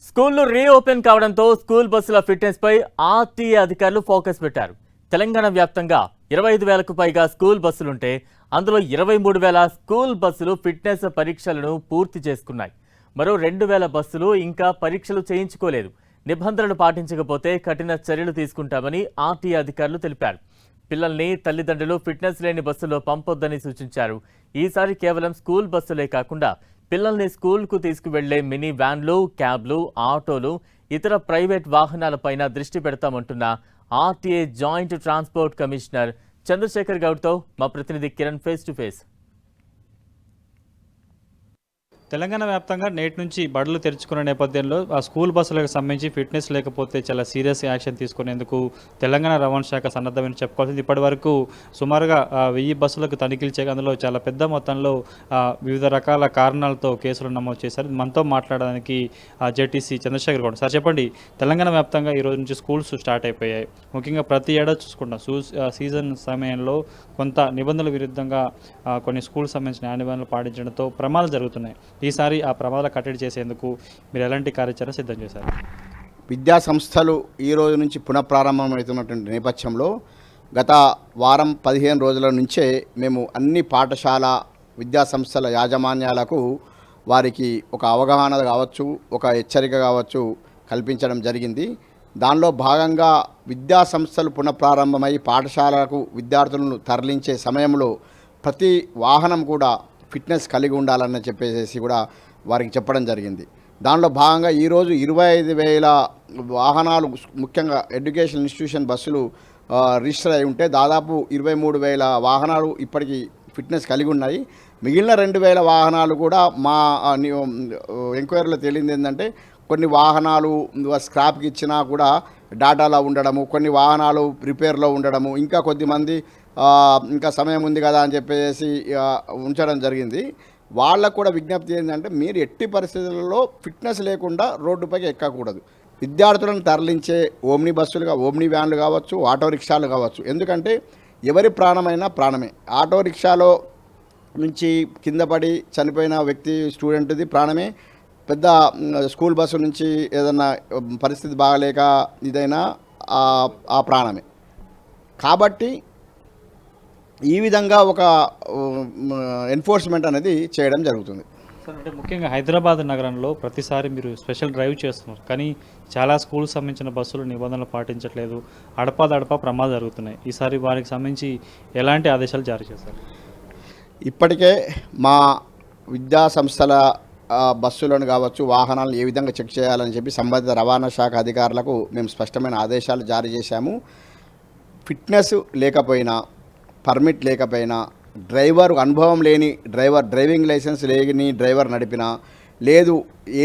స్కూళ్లు reopen కావడంతో school బస్సుల fitness పై RTA అధికారులు ఫోకస్ పెట్టారు. తెలంగాణ వ్యాప్తంగా 25,000కు పైగా స్కూల్ బస్సులుంటే అందులో 23,000 స్కూల్ బస్సులు ఫిట్నెస్ పరీక్షలను పూర్తి చేసుకున్నాయి. మరో 2,000 బస్సులు ఇంకా పరీక్షలు చేయించుకోలేదు. నిబంధనలు పాటించకపోతే కఠిన చర్యలు తీసుకుంటామని ఆర్టీఏ అధికారులు తెలిపారు. పిల్లల్ని తల్లిదండ్రులు ఫిట్నెస్ లేని బస్సుల్లో పంపొద్దని సూచించారు. ఈసారి కేవలం స్కూల్ బస్సులే కాకుండా పిల్లల్ని స్కూల్కు తీసుకువెళ్లే మినీ వ్యాన్లు, క్యాబ్లు, ఆటోలు, ఇతర ప్రైవేట్ వాహనాలపైన దృష్టి పెడతామంటున్న RTA joint transport commissioner Chandrasekhar గౌడ్తో మా ప్రతినిధి Kiran face to face. Telangana వ్యాప్తంగా నేటి నుంచి బడులు తెరుచుకున్న నేపథ్యంలో ఆ స్కూల్ బస్సులకు సంబంధించి ఫిట్నెస్ లేకపోతే చాలా సీరియస్ యాక్షన్ తీసుకునేందుకు తెలంగాణ రవాణా శాఖ సన్నద్ధమని చెప్పుకోవాల్సింది. ఇప్పటి వరకు సుమారుగా 1000 బస్సులకు తనిఖీలు చేయగా అందులో చాలా పెద్ద మొత్తంలో వివిధ రకాల కారణాలతో కేసులు నమోదు చేశారు. మనతో మాట్లాడడానికి జెటిసి చంద్రశేఖర్ గౌడ్. సార్ చెప్పండి, తెలంగాణ వ్యాప్తంగా ఈ రోజు నుంచి స్కూల్స్ స్టార్ట్ అయిపోయాయి. ముఖ్యంగా ప్రతి ఏడాది చూసుకుంటాం సీజన్ సమయంలో కొంత నిబంధనల విరుద్ధంగా కొన్ని స్కూల్ సంబంధించిన నిబంధనలు పాటించడంతో ప్రమాదాలు జరుగుతున్నాయి. ఈసారి ఆ ప్రమాదాలు కట్టడి చేసేందుకు మీరు ఎలాంటి కార్యాచరణ సిద్ధం చేశారు? విద్యా సంస్థలు ఈ రోజు నుంచి పునఃప్రారంభమవుతున్నటువంటి నేపథ్యంలో గత వారం 15 రోజుల నుంచే మేము అన్ని పాఠశాల విద్యా సంస్థల యాజమాన్యాలకు వారికి ఒక అవగాహన కావచ్చు, ఒక హెచ్చరిక కావచ్చు కల్పించడం జరిగింది. దానిలో భాగంగా విద్యా సంస్థలు పునఃప్రారంభమై పాఠశాలకు విద్యార్థులను తరలించే సమయంలో ప్రతి వాహనం కూడా ఫిట్నెస్ కలిగి ఉండాలని చెప్పేసి కూడా వారికి చెప్పడం జరిగింది. దానిలో భాగంగా ఈరోజు 25,000 వాహనాలు ముఖ్యంగా ఎడ్యుకేషన్ ఇన్స్టిట్యూషన్ బస్సులు రిజిస్టర్ అయి ఉంటే దాదాపు 23,000 వాహనాలు ఇప్పటికీ ఫిట్నెస్ కలిగి ఉన్నాయి. మిగిలిన 2,000 వాహనాలు కూడా మా ఎంక్వైరీలో తేలింది ఏంటంటే కొన్ని వాహనాలు స్క్రాప్కి ఇచ్చినా కూడా డాటాలో ఉండడము, కొన్ని వాహనాలు రిపేర్లో ఉండడము, ఇంకా కొద్దిమంది ఇంకా సమయం ఉంది కదా అని చెప్పేసి ఉంచడం జరిగింది. వాళ్ళకు కూడా విజ్ఞప్తి ఏంటంటే మీరు ఎట్టి పరిస్థితుల్లో ఫిట్నెస్ లేకుండా రోడ్డుపైకి ఎక్కకూడదు. విద్యార్థులను తరలించే ఓమ్ని బస్సులుగా ఓమ్ని వ్యాన్లు కావచ్చు, ఆటో రిక్షాలు కావచ్చు. ఎందుకంటే ఎవరి ప్రాణమైనా ప్రాణమే. ఆటో రిక్షాలో నుంచి కింద పడి చనిపోయిన వ్యక్తి స్టూడెంట్ది ప్రాణమే. పెద్ద స్కూల్ బస్సు నుంచి ఏదన్నా పరిస్థితి బాగలేక ఇదైనా ఆ ప్రాణమే. కాబట్టి ఈ విధంగా ఒక ఎన్ఫోర్స్మెంట్ అనేది చేయడం జరుగుతుంది. సార్, అంటే ముఖ్యంగా హైదరాబాద్ నగరంలో ప్రతిసారి మీరు స్పెషల్ డ్రైవ్ చేస్తున్నారు, కానీ చాలా స్కూల్కి సంబంధించిన బస్సులు నిబంధనలు పాటించట్లేదు, అడపాదడపా ప్రమాదాలు జరుగుతున్నాయి. ఈసారి వారికి సంబంధించి ఎలాంటి ఆదేశాలు జారీ చేశారు? ఇప్పటికే మా విద్యా సంస్థల బస్సులను కావచ్చు, వాహనాలను ఏ విధంగా చెక్ చేయాలని చెప్పి సంబంధిత రవాణా శాఖ అధికారులకు మేము స్పష్టమైన ఆదేశాలు జారీ చేశాము. ఫిట్నెస్ లేకపోయినా, పర్మిట్ లేకపోయినా, డ్రైవర్ అనుభవం లేని డ్రైవింగ్ లైసెన్స్ లేని డ్రైవర్ నడిపినా, లేదు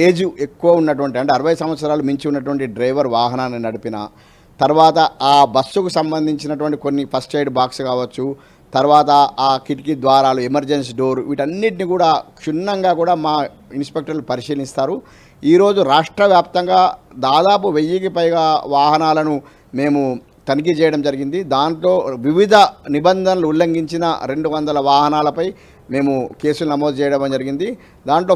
ఏజ్ ఎక్కువ ఉన్నటువంటి అంటే 60 సంవత్సరాలు మించి ఉన్నటువంటి డ్రైవర్ వాహనాన్ని నడిపినా, తర్వాత ఆ బస్సుకు సంబంధించినటువంటి కొన్ని ఫస్ట్ ఎయిడ్ బాక్స్ కావచ్చు, తర్వాత ఆ కిటికీ ద్వారాలు, ఎమర్జెన్సీ డోర్, వీటన్నిటిని కూడా క్షుణ్ణంగా కూడా మా ఇన్స్పెక్టర్లు పరిశీలిస్తారు. ఈరోజు రాష్ట్ర వ్యాప్తంగా దాదాపు 1000కి పైగా వాహనాలను మేము తనిఖీ చేయడం జరిగింది. దాంట్లో వివిధ నిబంధనలు ఉల్లంఘించిన 200 వాహనాలపై మేము కేసులు నమోదు చేయడం జరిగింది. దాంట్లో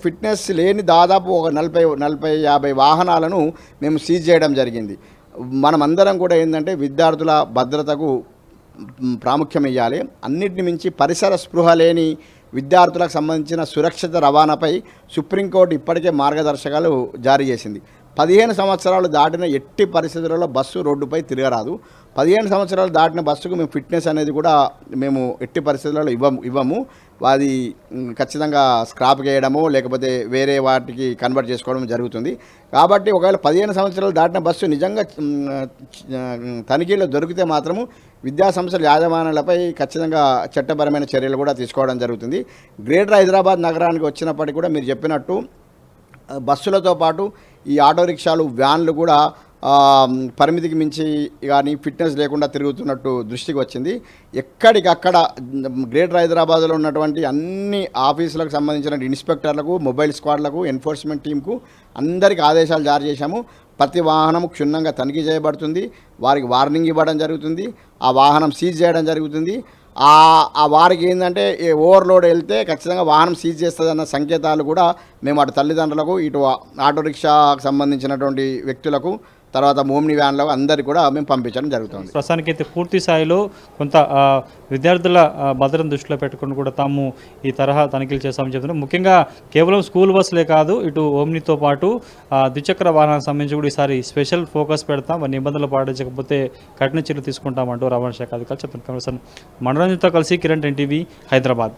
ఫిట్నెస్ లేని దాదాపు ఒక 40-50 వాహనాలను మేము సీజ్ చేయడం జరిగింది. మనమందరం కూడా ఏంటంటే విద్యార్థుల భద్రతకు ప్రాముఖ్యం ఇవ్వాలి. అన్నిటిని మించి పరిసర స్పృహ లేని విద్యార్థులకు సంబంధించిన సురక్షిత రవాణాపై సుప్రీంకోర్టు ఇప్పటికే మార్గదర్శకాలు జారీ చేసింది. 15 సంవత్సరాలు దాటిన ఎట్టి పరిస్థితులలో బస్సు రోడ్డుపై తిరగరాదు. 15 సంవత్సరాలు దాటిన బస్సుకు మేము ఫిట్నెస్ అనేది కూడా మేము ఎట్టి పరిస్థితులలో ఇవ్వము. అది ఖచ్చితంగా స్క్రాప్ చేయడము లేకపోతే వేరే వాటికి కన్వర్ట్ చేసుకోవడం జరుగుతుంది. కాబట్టి ఒకవేళ 15 సంవత్సరాలు దాటిన బస్సు నిజంగా తనిఖీలో దొరికితే మాత్రము విద్యాసంస్థల యాజమాన్యాలపై ఖచ్చితంగా చట్టపరమైన చర్యలు కూడా తీసుకోవడం జరుగుతుంది. గ్రేటర్ హైదరాబాద్ నగరానికి వచ్చినప్పటికీ కూడా మీరు చెప్పినట్టు బస్సులతో పాటు ఈ ఆటో రిక్షాలు, వ్యాన్లు కూడా పరిమితికి మించి కానీ ఫిట్నెస్ లేకుండా తిరుగుతున్నట్టు దృష్టికి వచ్చింది. ఎక్కడికక్కడ గ్రేటర్ హైదరాబాద్లో ఉన్నటువంటి అన్ని ఆఫీసులకు సంబంధించిన ఇన్స్పెక్టర్లకు, మొబైల్ స్క్వాడ్లకు, ఎన్ఫోర్స్మెంట్ టీంకు అందరికీ ఆదేశాలు జారీ చేశాము. ప్రతి వాహనం క్షుణ్ణంగా తనిఖీ చేయబడుతుంది, వారికి వార్నింగ్ ఇవ్వడం జరుగుతుంది, ఆ వాహనం సీజ్ చేయడం జరుగుతుంది. ఆ వారికి ఏంటంటే ఓవర్లోడ్ వెళ్తే ఖచ్చితంగా వాహనం సీజ్ చేస్తుందన్న సంకేతాలు కూడా మేము అటు తల్లిదండ్రులకు ఇటు ఆటో రిక్షాకు సంబంధించినటువంటి వ్యక్తులకు తర్వాత ఓమ్ని వ్యాన్లకు అందరికీ కూడా మేము పంపించడం జరుగుతుంది. ప్రస్తుతానికైతే పూర్తి స్థాయిలో కొంత విద్యార్థుల భద్రతను దృష్టిలో పెట్టుకుని కూడా తాము ఈ తరహా తనిఖీలు చేస్తామని చెప్తున్నాం. ముఖ్యంగా కేవలం స్కూల్ బస్సులే కాదు, ఇటు ఓమ్నితో పాటు ద్విచక్ర వాహనాలకు సంబంధించి కూడా ఈసారి స్పెషల్ ఫోకస్ పెడతాం, నిబంధనలు పాటించకపోతే కఠిన చర్యలు తీసుకుంటామంటూ రవాణా శాఖ అధికారులు చెప్తున్నారు. మనోరంజన్తో కలిసి కిరణ్, ఎన్టీవీ, హైదరాబాద్.